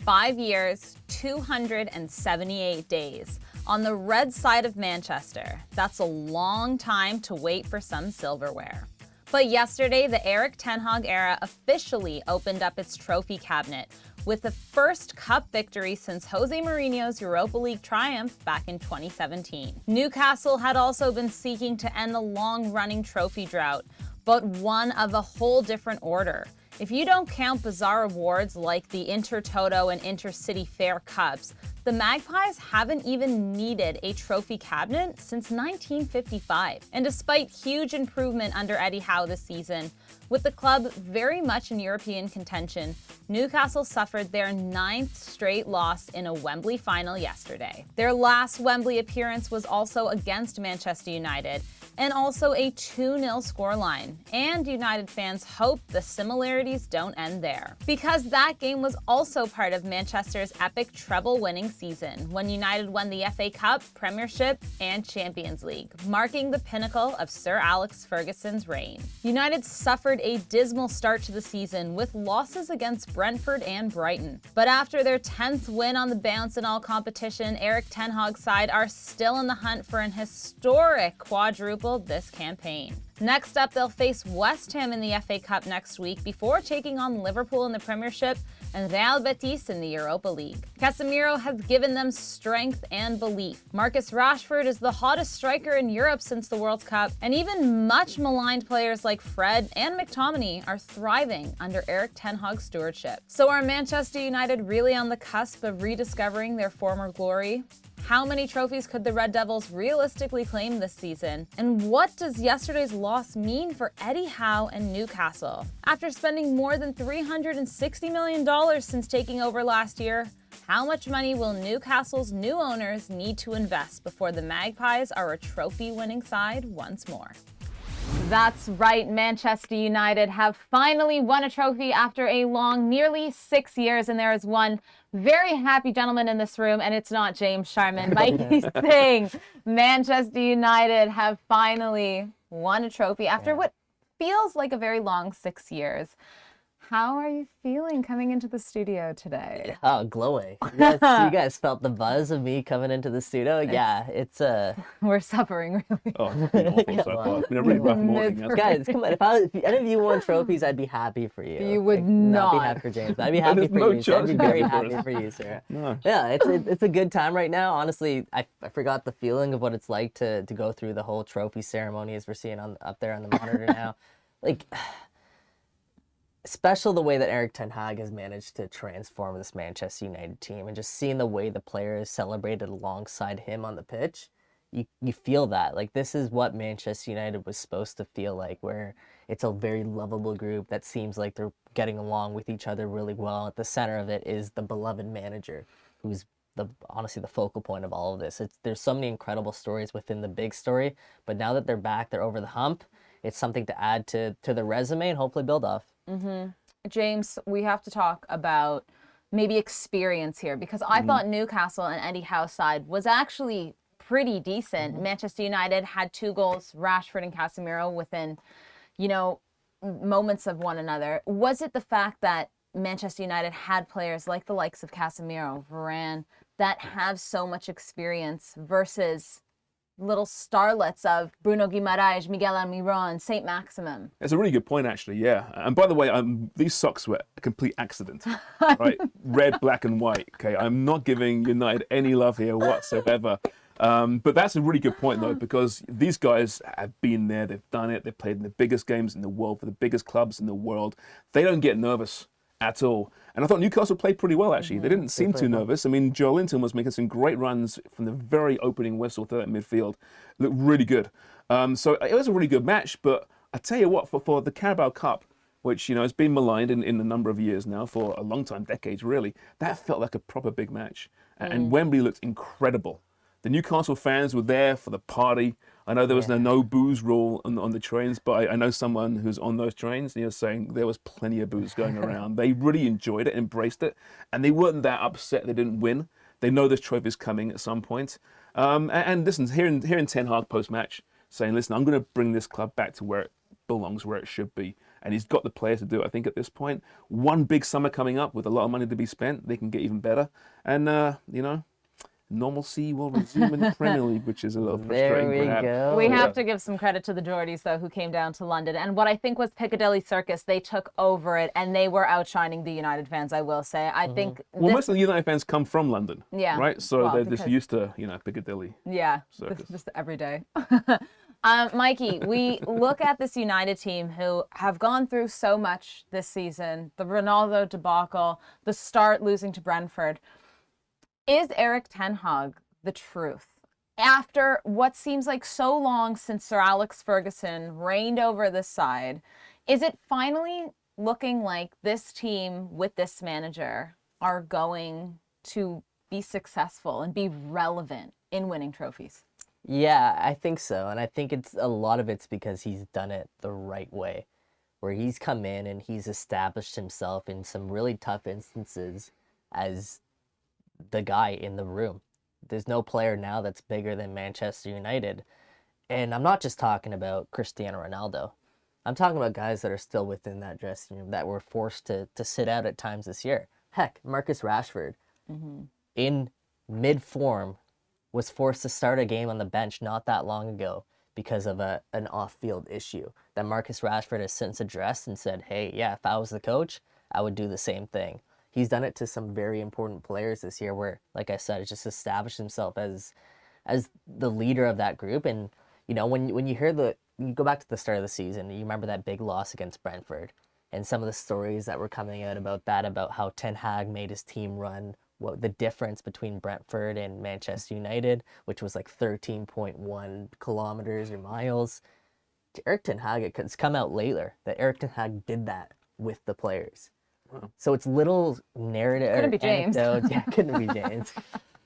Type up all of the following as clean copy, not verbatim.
5 years, 278 days. On the red side of Manchester, that's a long time to wait for some silverware. But yesterday, the Erik ten Hag era officially opened up its trophy cabinet with the first cup victory since Jose Mourinho's Europa League triumph back in 2017. Newcastle had also been seeking to end the long-running trophy drought, but one of a whole different order. If you don't count bizarre awards like the Intertoto and Intercity Fair Cups, the Magpies haven't even needed a trophy cabinet since 1955. And despite huge improvement under Eddie Howe this season, with the club very much in European contention, Newcastle suffered their 9th straight loss in a Wembley final yesterday. Their last Wembley appearance was also against Manchester United, and also a 2-0 scoreline. And United fans hope the similarities don't end there, because that game was also part of Manchester's epic treble-winning season, when United won the FA Cup, Premiership, and Champions League, marking the pinnacle of Sir Alex Ferguson's reign. United suffered a dismal start to the season with losses against Brentford and Brighton. But after their 10th win on the bounce in all competition, Erik ten Hag's side are still in the hunt for an historic quadruple this campaign. Next up, they'll face West Ham in the FA Cup next week before taking on Liverpool in the Premiership and Real Betis in the Europa League. Casemiro has given them strength and belief. Marcus Rashford is the hottest striker in Europe since the World Cup, and even much maligned players like Fred and McTominay are thriving under Erik ten Hag's stewardship. So are Manchester United really on the cusp of rediscovering their former glory? How many trophies could the Red Devils realistically claim this season? And what does yesterday's loss mean for Eddie Howe and Newcastle? After spending more than $360 million since taking over last year, how much money will Newcastle's new owners need to invest before the Magpies are a trophy-winning side once more? That's right, Manchester United have finally won a trophy after a long, nearly 6 years, and there is one very happy gentleman in this room, and it's not James Sharman. Mikey Singh. Manchester United have finally won a trophy after what feels like a very long 6 years. How are you feeling coming into the studio today? Oh, glowing. You guys felt the buzz of me coming into the studio? It's We're suffering, really. Oh, it's been awful so far. It's been a really rough morning. Guys, come on. If any of you won trophies, I'd be happy for you. You would not. I'd be happy for James. I'd be happy for you. I'd be very happy for you, Sarah. No. Yeah, it's a good time right now. Honestly, I forgot the feeling of what it's like to go through the whole trophy ceremony as we're seeing up there on the monitor now. Special the way that Erik ten Hag has managed to transform this Manchester United team, and just seeing the way the players celebrated alongside him on the pitch, you feel that. Like, this is what Manchester United was supposed to feel like, where it's a very lovable group that seems like they're getting along with each other really well. At the center of it is the beloved manager, who's honestly the focal point of all of this. There's so many incredible stories within the big story, but now that they're back, they're over the hump, it's something to add to the resume and hopefully build off. Mm-hmm. James, we have to talk about maybe experience here, because I thought Newcastle and Eddie Howe's side was actually pretty decent. Manchester United had 2 goals, Rashford and Casemiro, within, moments of one another. Was it the fact that Manchester United had players like the likes of Casemiro, Varane, that have so much experience versus little starlets of Bruno Guimaraes, Miguel Almiron, Saint Maximum? It's a really good point, actually, yeah. And by the way, these socks were a complete accident, right? Red, black, and white, okay? I'm not giving United any love here whatsoever. But that's a really good point, though, because these guys have been there, they've done it, they've played in the biggest games in the world, for the biggest clubs in the world. They don't get nervous at all. And I thought Newcastle played pretty well, actually. They didn't seem too nervous. I mean, Joelinton was making some great runs from the very opening whistle to that midfield. Looked really good. So it was a really good match, but I tell you what, for the Carabao Cup, which, has been maligned in a number of years now, for a long time, decades really, that felt like a proper big match. And Wembley looked incredible. The Newcastle fans were there for the party. I know there was no booze rule on the trains, but I know someone who's on those trains, and he was saying there was plenty of booze going around. They really enjoyed it, embraced it, and they weren't that upset they didn't win. They know this trophy's coming at some point. And listen, hearing Ten Hag post-match saying, listen, I'm going to bring this club back to where it belongs, where it should be. and he's got the players to do it. I think at this point, one big summer coming up with a lot of money to be spent, they can get even better. And, normalcy will resume in the Premier League, which is a little frustrating. There we perhaps. go. We have to give some credit to the Geordies, though, who came down to London. And what I think was Piccadilly Circus, they took over it, and they were outshining the United fans, I will say. I think... Well, most of the United fans come from London, Yeah. right? So Well, they're just because- used to, Piccadilly. Yeah, Circus. just every day. Mikey, we look at this United team who have gone through so much this season. The Ronaldo debacle, the start losing to Brentford. Is Erik ten Hag the truth? After what seems like so long since Sir Alex Ferguson reigned over this side, is it finally looking like this team with this manager are going to be successful and be relevant in winning trophies? Yeah, I think so. And I think a lot of it's because he's done it the right way, where he's come in and he's established himself in some really tough instances as the guy in the room. There's no player now that's bigger than Manchester United. And I'm not just talking about Cristiano Ronaldo. I'm talking about guys that are still within that dressing room that were forced to sit out at times this year. Heck, Marcus Rashford, in mid-form, was forced to start a game on the bench not that long ago because of an off-field issue that Marcus Rashford has since addressed and said, hey, yeah, if I was the coach, I would do the same thing. He's done it to some very important players this year where, like I said, just established himself as the leader of that group. And, when you hear you go back to the start of the season, you remember that big loss against Brentford and some of the stories that were coming out about how Ten Hag made his team run, what the difference between Brentford and Manchester United, which was like 13.1 kilometers or miles. Erik ten Hag, it's come out later that Erik ten Hag did that with the players. Wow. So it's little narrative. Couldn't be James. Anecdotes. Yeah, couldn't be James.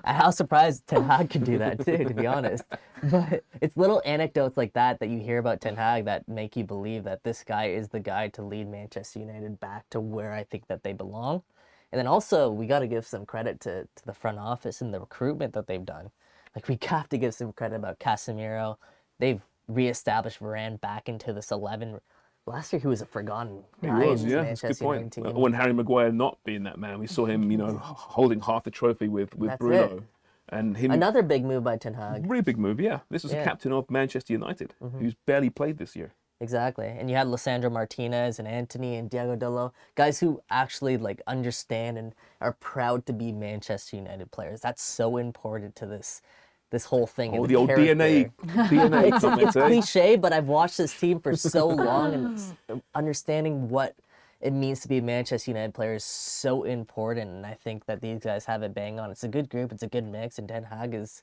I was surprised Ten Hag could do that too, to be honest. But it's little anecdotes like that you hear about Ten Hag that make you believe that this guy is the guy to lead Manchester United back to where I think that they belong. And then also, we got to give some credit to the front office and the recruitment that they've done. Like, we have to give some credit about Casemiro. They've reestablished Varane back into this 11. Last year, he was a forgotten guy in That's a good Manchester point. United team. When Harry Maguire not being that man, we saw him, holding half the trophy with That's Bruno. it. And him, Another big move by Ten Hag. really big move, yeah. This was Yeah. a captain of Manchester United, who's barely played this year. Exactly. And you had Lisandro Martinez and Anthony and Diego Dalot, guys who actually understand and are proud to be Manchester United players. That's so important to this whole thing. Oh, and the old character. DNA It's comments, eh? cliche, but I've watched this team for so long, and understanding what it means to be a Manchester United player is so important. And I think that these guys have it bang on. It's a good group. It's a good mix. And Ten Hag is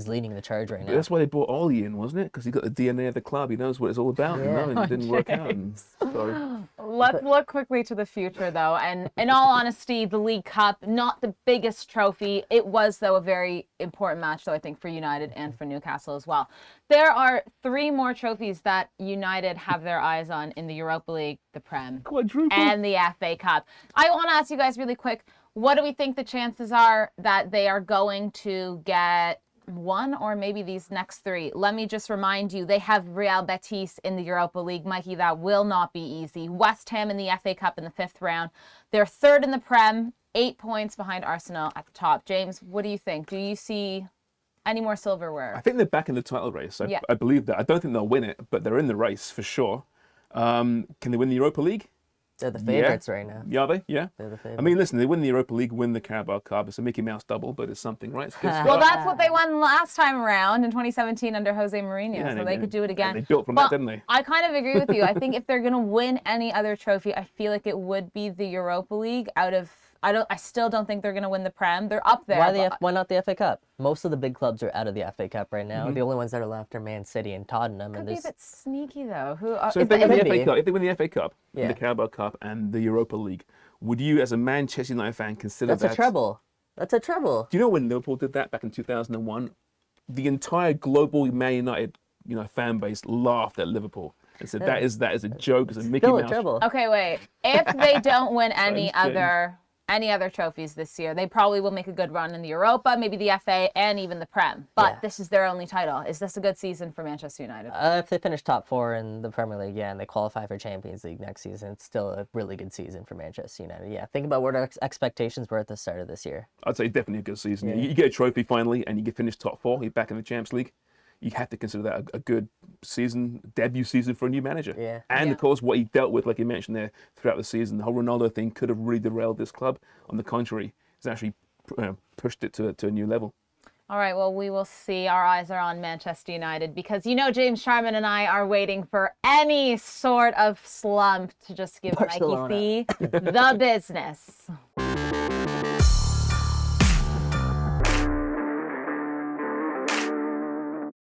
leading the charge right now. That's why they brought Ollie in, wasn't it? Because he got the DNA of the club. He knows what it's all about, and it didn't work out. And so, Let's look quickly to the future, though. And in all honesty, the League Cup, not the biggest trophy. It was, though, a very important match, though, I think, for United and for Newcastle as well. There are 3 more trophies that United have their eyes on in the Europa League, the Prem, quadruple. and the FA Cup. I want to ask you guys really quick, what do we think the chances are that they are going to get one or maybe these next 3? Let me just remind you, they have Real Betis in the Europa League. Mikey, that will not be easy. West Ham in the FA Cup in the 5th round. They're 3rd in the Prem, 8 points behind Arsenal at the top. James, what do you think? Do you see any more silverware? I think they're back in the title race. I believe that. I don't think they'll win it, but they're in the race for sure. Can they win the Europa League? They're the favorites right now. Yeah, are they? Yeah. They're the favorites. I mean, listen, they win the Europa League, win the Carabao Cup. It's a Mickey Mouse double, but it's something, right? It's a good Well, start. that's what they won last time around in 2017 under Jose Mourinho, Yeah, so they could do it again. They built from Well, that, didn't they? I kind of agree with you. I think if they're going to win any other trophy, I feel like it would be the Europa League. I still don't think they're going to win the Prem. They're up there. Why not the FA Cup? Most of the big clubs are out of the FA Cup right now. The only ones that are left are Man City and Tottenham. Could And be a there's bit sneaky though. So if they win the maybe. FA Cup, if they win the FA Cup, Yeah. the Carabao Cup, and the Europa League, would you, as a Manchester United fan, consider that's a treble. That's a treble. Do you know when Liverpool did that back in 2001? The entire global Man United, fan base laughed at Liverpool and said that is a joke. It's a Mickey Still a Mouse. treble. Okay, wait. If they don't win any Times change. any other trophies this year. They probably will make a good run in the Europa, maybe the FA, and even the Prem. But this is their only title. Is this a good season for Manchester United? If they finish top 4 in the Premier League, and they qualify for Champions League next season, it's still a really good season for Manchester United. Yeah, think about what our expectations were at the start of this year. I'd say definitely a good season. Yeah. You get a trophy finally, and you get finished top 4. You're back in the Champions League. You have to consider that a good season, debut season for a new manager. Yeah. And of course, what he dealt with, like you mentioned there, throughout the season, the whole Ronaldo thing could have really derailed this club. On the contrary, he's actually pushed it to a new level. All right, well, we will see. Our eyes are on Manchester United because, you know, James Sharman and I are waiting for any sort of slump to just give Barcelona. Mikey C the business.